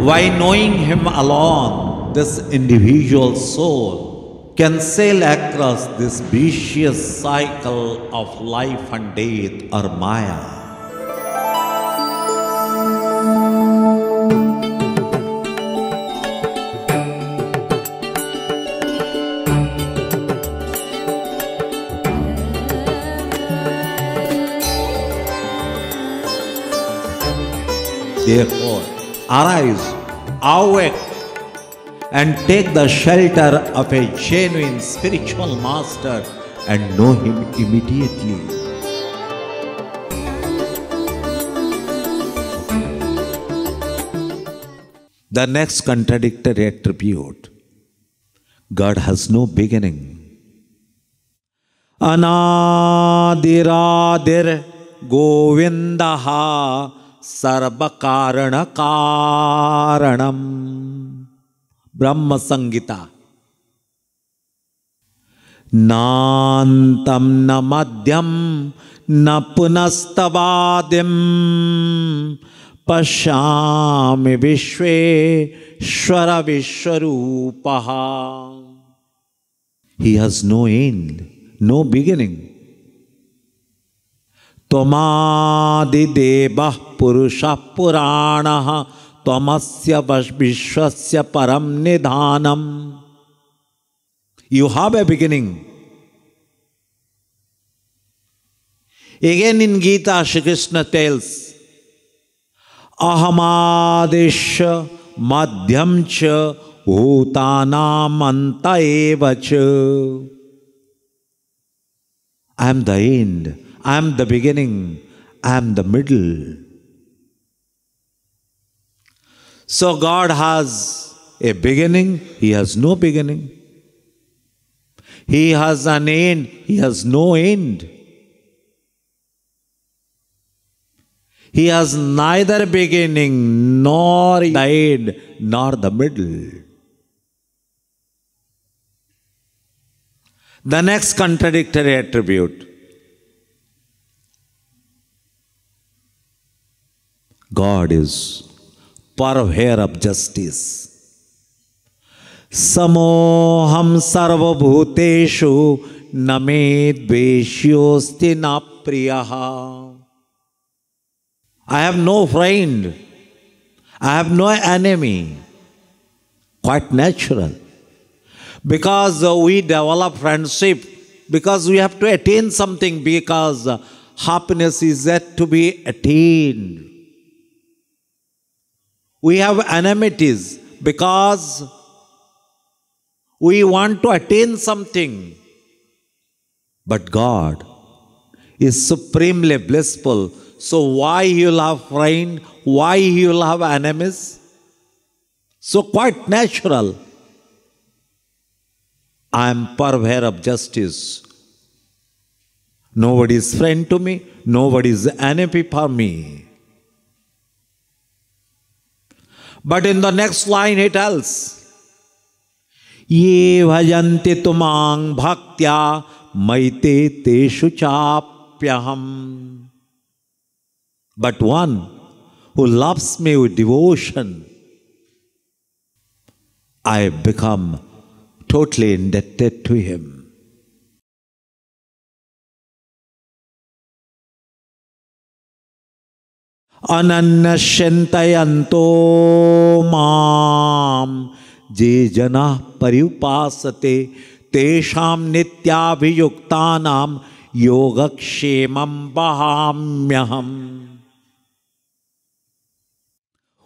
By knowing Him alone, this individual soul can sail across this vicious cycle of life and death or Maya. Therefore, arise, awake, and take the shelter of a genuine spiritual master and know him immediately. The next contradictory attribute: God has no beginning. Anadiradir Govindaha Sarvakarana Karanam. Brahma Sangita. Nantam na madhyam na punastavadim pashyami vishveshwara vishwarupaha. He has no end, no beginning. Tomadi devah purusha puranaha Tvamasya vishwasya param nidhanam. You have a beginning. Again in Gita, Shri Krishna tells, Ahamadesha madhyamcha bhutanam anta evacha. I am the end, I am the beginning, I am the middle. So God has a beginning, He has no beginning. He has an end, He has no end. He has neither beginning, nor the end, nor the middle. The next contradictory attribute: God is purveyor of justice. Samoham sarvabhuteshu name dveshyosti na priyaha. I have no friend, I have no enemy. Quite natural. Because we develop friendship, because we have to attain something, because happiness is yet to be attained. We have enmities because we want to attain something. But God is supremely blissful. So why He will have friend? Why He will have enemies? So quite natural. I am purveyor of justice. Nobody is friend to me. Nobody is enemy for me. But in the next line He tells, Ye bhajanti tumang bhaktya maite teshu chapyaham. But one who loves me with devotion, I become totally indebted to him. Ananyashyantayanto mam je jana pariupasate tesham nityabhiyuktanam yogakshemam bahamyaham.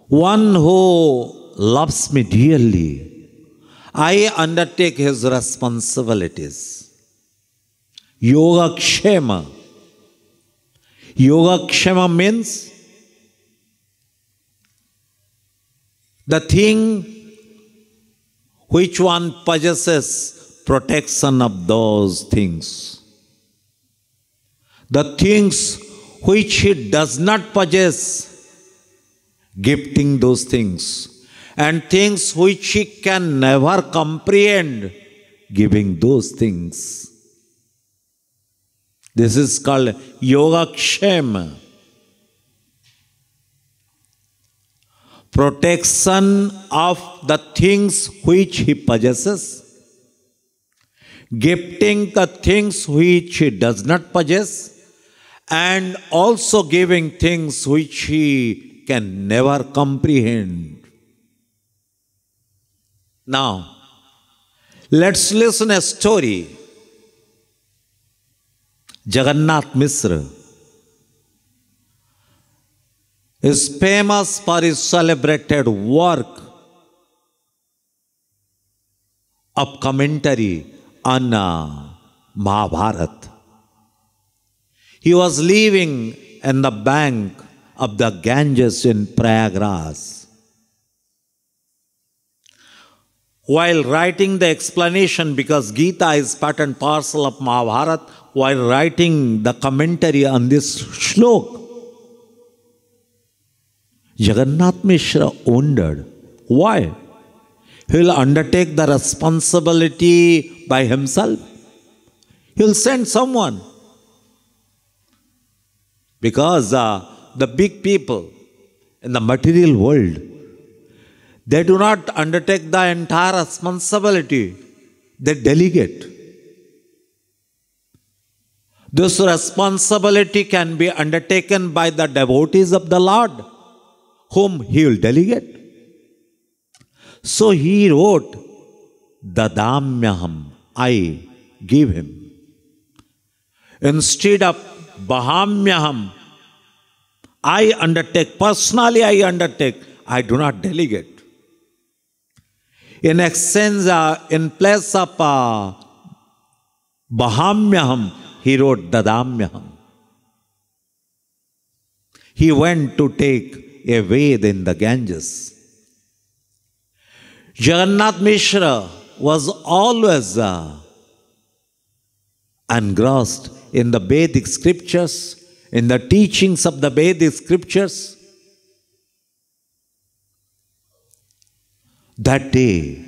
One who loves me dearly, I undertake his responsibilities. Yogakshema. Yogakshema means the thing which one possesses, protection of those things. The things which he does not possess, gifting those things. And things which he can never comprehend, giving those things. This is called Yogakshema. protection of the things which he possesses, gifting the things which he does not possess, and also giving things which he can never comprehend. Now, let's listen a story. Jagannath Mishra is famous for his celebrated work of commentary on Mahabharata. He was living in the bank of the Ganges in Prayagraj. While writing the explanation, because Gita is part and parcel of Mahabharata, while writing the commentary on this shlok, Jagannath Mishra wondered, why? He will undertake the responsibility by himself. He will send someone. Because the big people in the material world, they do not undertake the entire responsibility. They delegate. This responsibility can be undertaken by the devotees of the Lord, whom he will delegate. So he wrote, Dadamyaham, I give him. Instead of Bahamyaham, I undertake, personally I undertake, I do not delegate. In exchange, in place of Bahamyaham, he wrote Dadamyaham. He went to take a bathe in the Ganges. Jagannath Mishra was always engrossed in the Vedic scriptures, in the teachings of the Vedic scriptures. That day,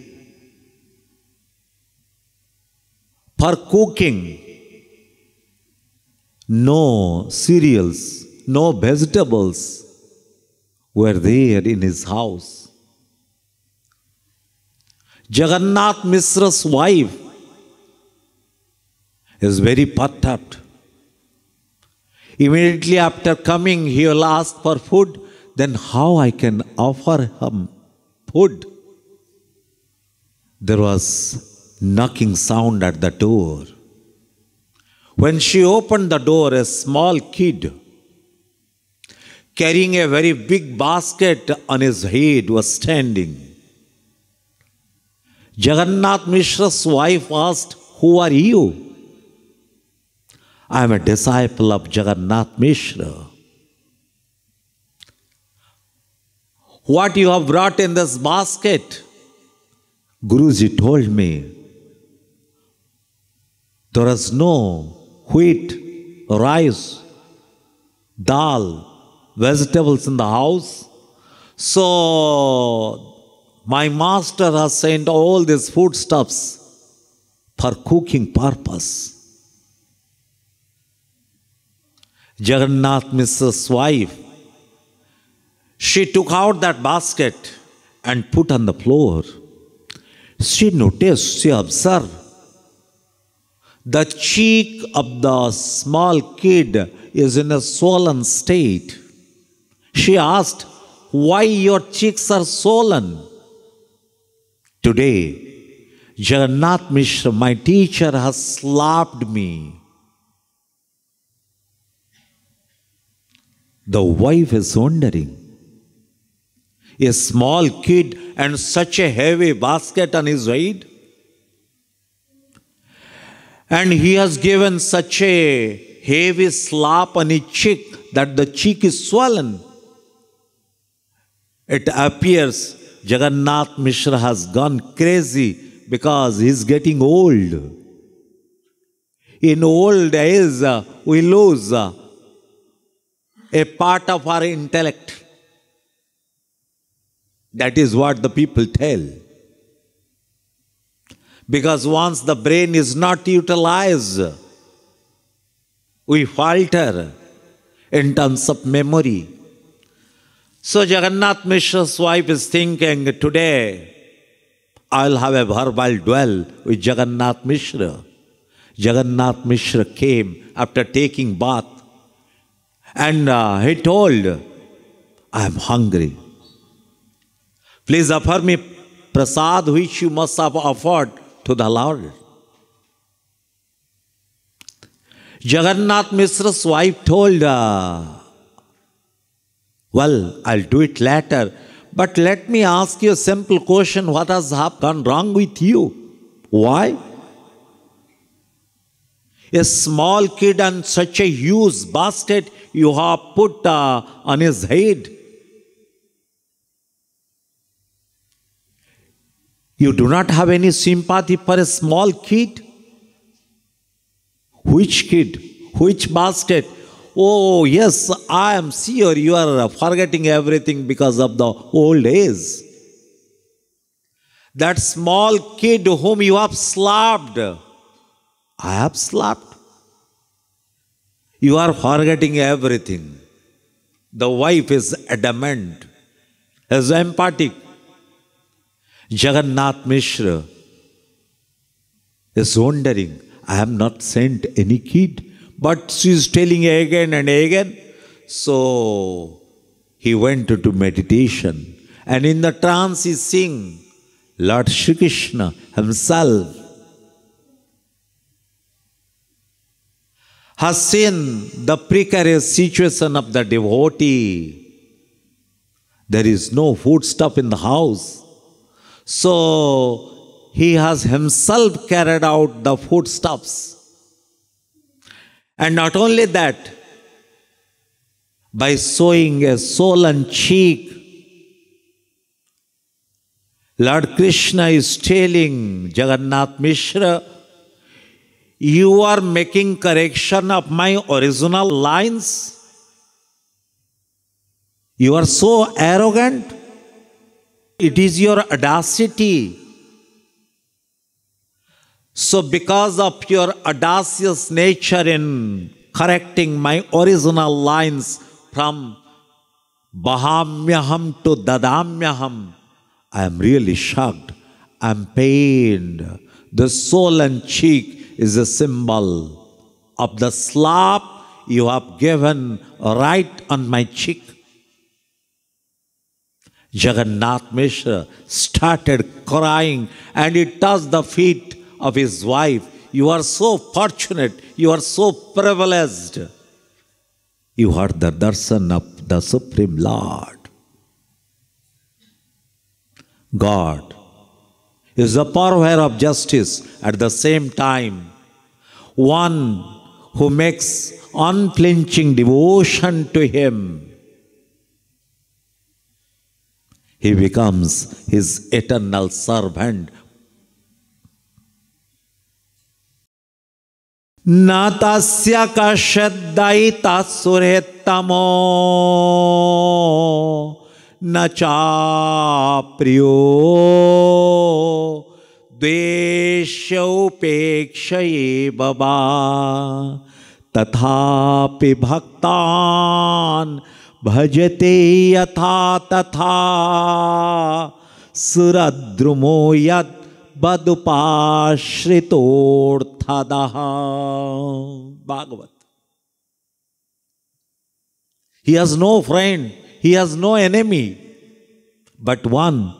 for cooking, no cereals, no vegetables were there in his house. Jagannath Mishra's wife is very perturbed. Immediately after coming, he will ask for food. Then how I can offer him food? There was knocking sound at the door. When she opened the door, a small kid carrying a very big basket on his head was standing. Jagannath Mishra's wife asked, "Who are you?" "I am a disciple of Jagannath Mishra." "What you have brought in this basket?" "Guruji told me there is no wheat, rice, dal, vegetables in the house. So my master has sent all these foodstuffs for cooking purpose. Jagannath Mishra's wife, she took out that basket and put on the floor. She noticed, she observed, the cheek of the small kid is in a swollen state. She asked, "Why your cheeks are swollen?" "Today, Jagannath Mishra, my teacher, has slapped me." The wife is wondering, a small kid and such a heavy basket on his head, and he has given such a heavy slap on his cheek that the cheek is swollen. It appears Jagannath Mishra has gone crazy because he is getting old. In old age, we lose a part of our intellect. That is what the people tell. Because once the brain is not utilized, we falter in terms of memory. So Jagannath Mishra's wife is thinking, today I'll have a verbal duel with Jagannath Mishra. Jagannath Mishra came after taking bath and he told, I am hungry. Please offer me prasad which you must have offered to the Lord. Jagannath Mishra's wife told, well, I'll do it later. But let me ask you a simple question. What has gone wrong with you? Why? A small kid and such a huge basket you have put on his head. You do not have any sympathy for a small kid? Which kid? Which basket? Oh, yes, I am sure you are forgetting everything because of the old age. That small kid whom you have slapped, I have slapped. You are forgetting everything. The wife is adamant, is emphatic. Jagannath Mishra is wondering, I have not sent any kid. But she is telling again and again. So he went into meditation. And in the trance he sing Lord Shri Krishna himself has seen the precarious situation of the devotee. There is no foodstuff in the house. So he has himself carried out the foodstuffs. And not only that, by sewing a swollen cheek, Lord Krishna is telling Jagannath Mishra, you are making correction of my original lines. You are so arrogant. It is your audacity. So because of your audacious nature in correcting my original lines from Bahamyaham to Dadamyaham, I am really shocked. I am pained. The swollen cheek is a symbol of the slap you have given right on my cheek. Jagannath Mishra started crying and he touched the feet of his wife. You are so fortunate. You are so privileged. You are the darshan of the Supreme Lord. God is the purveyor of justice at the same time. One who makes unflinching devotion to Him. He becomes His eternal servant. Na tasya kashaddayita suretamo na cha priyo dveshaupekshaye baba tathapi bhaktan bhajate yatha tatha suradrumo yad badupashritorthadaha. Bhagavat. He has no friend, he has no enemy, but one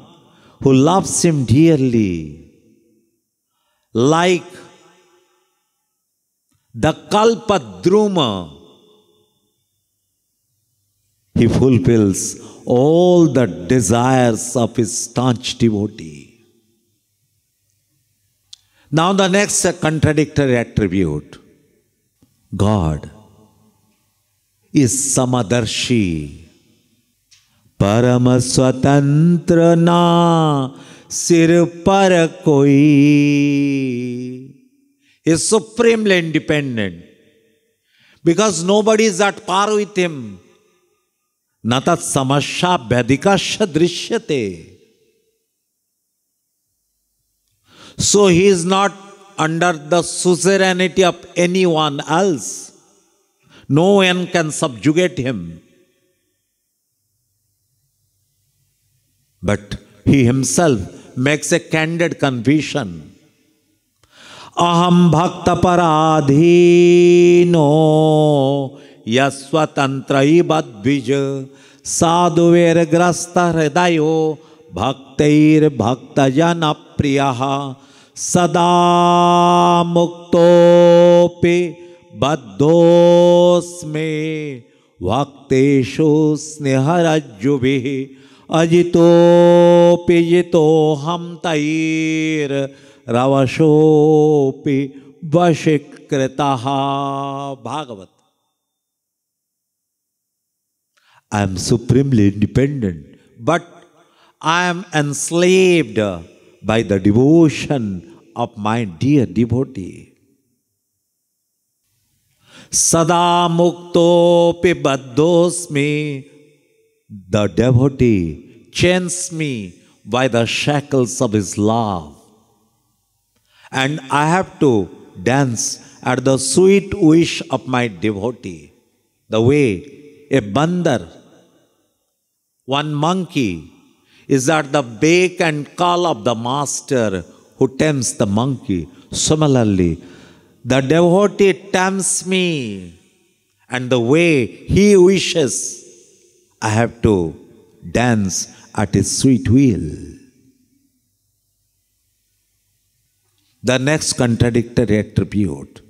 who loves him dearly. Like the Kalpadruma, he fulfills all the desires of his staunch devotee. Now the next contradictory attribute. God is Samadarshi. Parama Swatantra na sir par koi. He is supremely independent. Because nobody is at par with him. Natat samasya vyadikasya drishyate. So he is not under the suzerainty of anyone else. No one can subjugate him. But he himself makes a candid confession. Aham bhakta paradhino yaswatantra ibadvij sadhuver grasta hridayo bhaktair bhakta jana priyaha sada muktopi baddhosme vakteshu sneharajyubhi ajitopi jitoham tair ravashopi vashikritaha. Bhagavat. I am supremely independent, but I am enslaved by the devotion of my dear devotee. Sada muktopi baddhosmi. The devotee chains me by the shackles of his love. And I have to dance at the sweet wish of my devotee. The way a bandar, one monkey, is at the beck and call of the master who tames the monkey. Similarly, the devotee tames me, and the way he wishes, I have to dance at his sweet will. The next contradictory attribute.